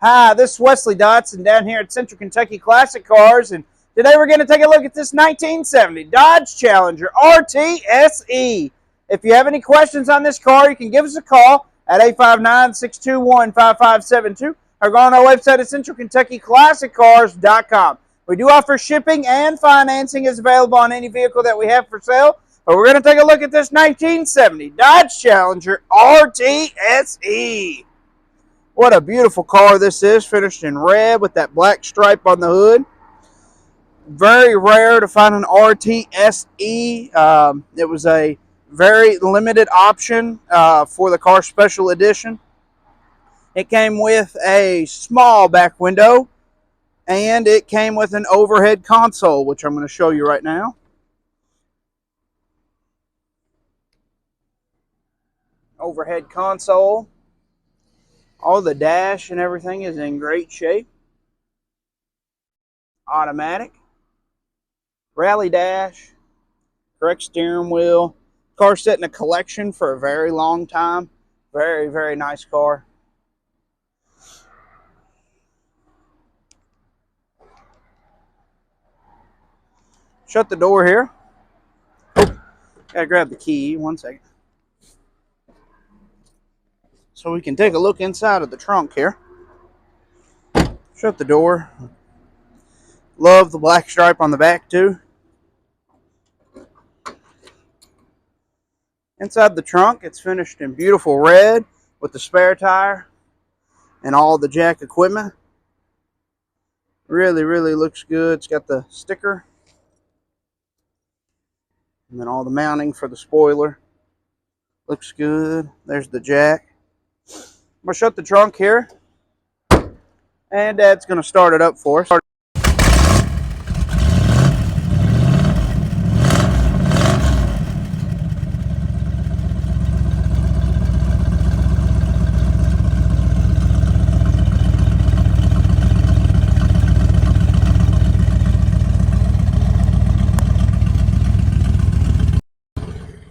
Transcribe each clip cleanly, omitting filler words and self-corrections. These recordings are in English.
Hi, this is Wesley Dotson down here at Central Kentucky Classic Cars, and today we're going to take a look at this 1970 Dodge Challenger RT-SE. If you have any questions on this car, you can give us a call at 859-621-5572 or go on our website at centralkentuckyclassiccars.com. We do offer shipping and financing is available on any vehicle that we have for sale, but we're going to take a look at this 1970 Dodge Challenger RT-SE. What a beautiful car this is, finished in red with that black stripe on the hood. Very rare to find an RT-SE. It was a very limited option for the car special edition. It came with a small back window, and it came with an overhead console, which I'm going to show you right now. Overhead console. All the dash and everything is in great shape. Automatic. Rallye Dash. Correct steering wheel. Car set in a collection for a very long time. Very, very nice car. Shut the door here. Oh, gotta grab the key. 1 second. So we can take a look inside of the trunk here. Shut the door. Love the black stripe on the back too. Inside the trunk, it's finished in beautiful red with the spare tire and all the jack equipment. Really, really looks good. It's got the sticker and then all the mounting for the spoiler. Looks good. There's the jack. I'm going to shut the trunk here, and Dad's going to start it up for us.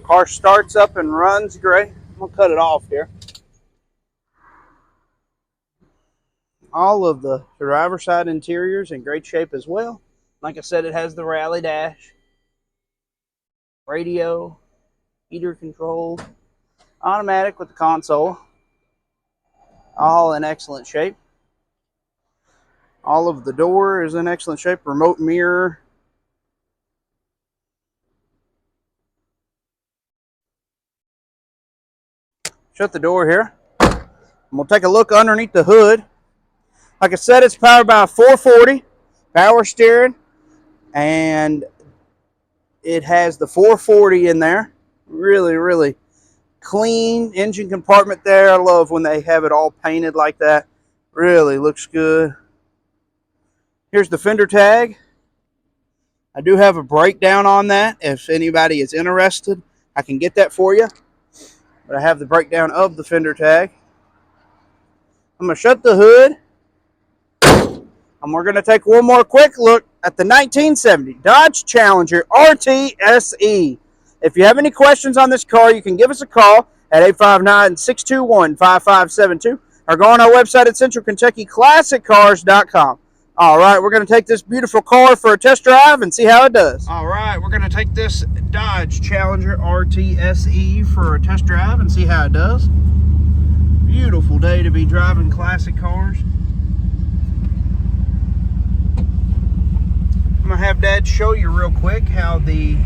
Car starts up and runs great. I'm going to cut it off here. All of the driver's side interiors in great shape as well. Like I said, it has the Rallye Dash, radio, heater control, automatic with the console. All in excellent shape. All of the door is in excellent shape. Remote mirror. Shut the door here. And we'll take a look underneath the hood. Like I said, it's powered by a 440 power steering, and it has the 440 in there. Really, really clean engine compartment there. I love when they have it all painted like that. Really looks good. Here's the fender tag. I do have a breakdown on that. If anybody is interested, I can get that for you. But I have the breakdown of the fender tag. I'm going to shut the hood. And we're going to take one more quick look at the 1970 Dodge Challenger RT-SE. If you have any questions on this car, you can give us a call at 859-621-5572 or go on our website at centralkentuckyclassiccars.com. All right, we're going to take this beautiful car for a test drive and see how it does. All right, we're going to take this Dodge Challenger RT-SE for a test drive and see how it does. Beautiful day to be driving classic cars. I'm going to have Dad show you real quick how the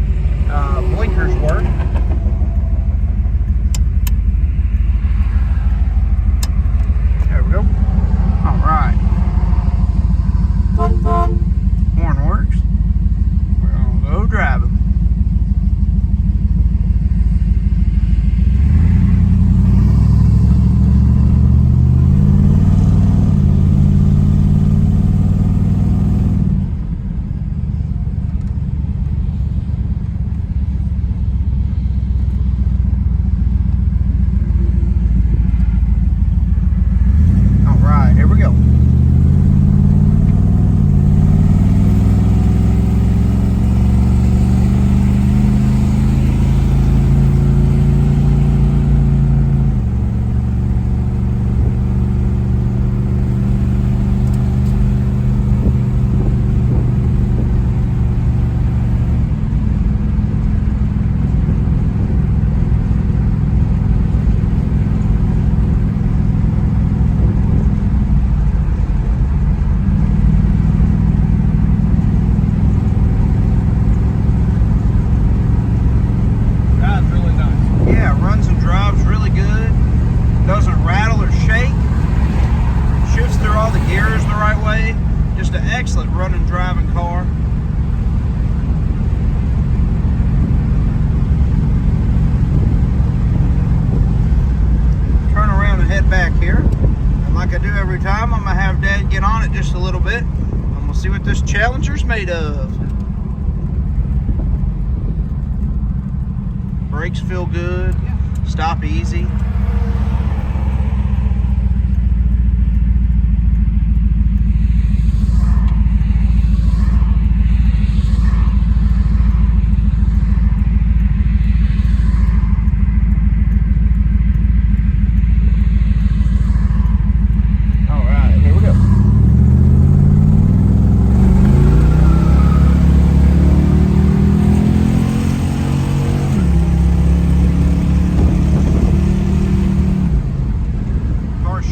blinkers work. There we go. All right. Horn works. We're going to go driving. all the gears the right way. Just an excellent running, driving car. Turn around and head back here. And like I do every time, I'm going to have Dad get on it just a little bit. And we'll see what this Challenger's made of. Brakes feel good. Stop easy.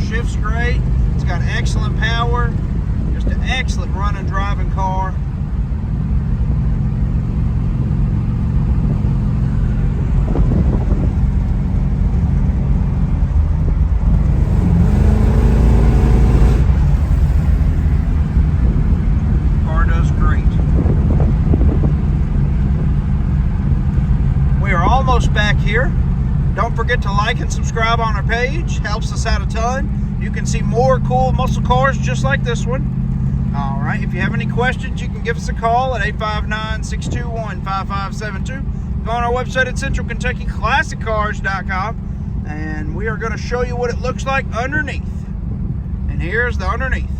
Shifts great. It's got excellent power. Just an excellent running, driving car. Car does great. We are almost back here. Don't forget to like and subscribe on our page. Helps us out a ton. You can see more cool muscle cars just like this one. All right, if you have any questions, you can give us a call at 859-621-5572. Go on our website at centralkentuckyclassiccars.com, and we are going to show you what it looks like underneath. And here's the underneath.